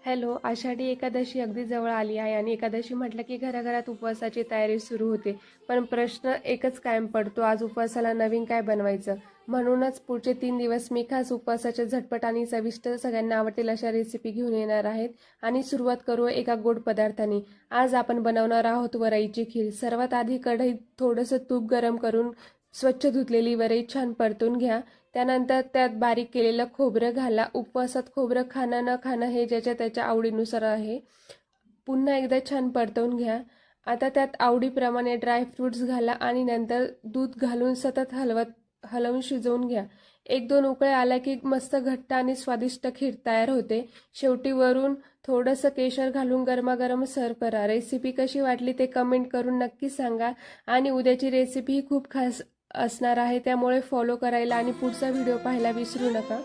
Hello, Ashadhi Ekadashi अगदी जवळ आली आहे आणि एकादशी म्हटलं की घराघरात उपवासाची तयारी सुरू होते. पण प्रश्न एकच कायम पडतो, आज उपवासाला नवीन काय बनवायचं? म्हणूनच पुढचे 3 दिवस मी खास उपवासाच्या झटपट आणि चविष्ट सगळ्यांना आवडतील अशा रेसिपी घेऊन येणार आहेत. आणि सुरुवात करू एका गोड पदार्थाने. आज आपण बनवणार आहोत वरईची खीर. सर्वात आधी कढईत थोडंसं तूप गरम करून स्वच्छ धुतलेली वरई छान परतून घ्या. त्यानंतर त्यात बारीक केलेलं खोबरं घाला. उपवासात खोबरं खाणं न खाणं हे ज्याच्या त्याच्या आवडीनुसार आहे. पुन्हा एकदा छान परतवून घ्या. आता त्यात आवडीप्रमाणे ड्रायफ्रुट्स घाला आणि नंतर दूध घालून सतत हलवून शिजवून घ्या. 1-2 उकळे आल्या की मस्त घट्ट आणि स्वादिष्ट खीर तयार होते. शेवटी वरून थोडंसं केशर घालून गरमागरम सर्व करा. रेसिपी कशी वाटली ते कमेंट करून नक्की सांगा. आणि उद्याची रेसिपी ही खूप खास असणार आहे, त्यामुळे फॉलो करायला आणि पुढचा व्हिडिओ पाहायला विसरू नका.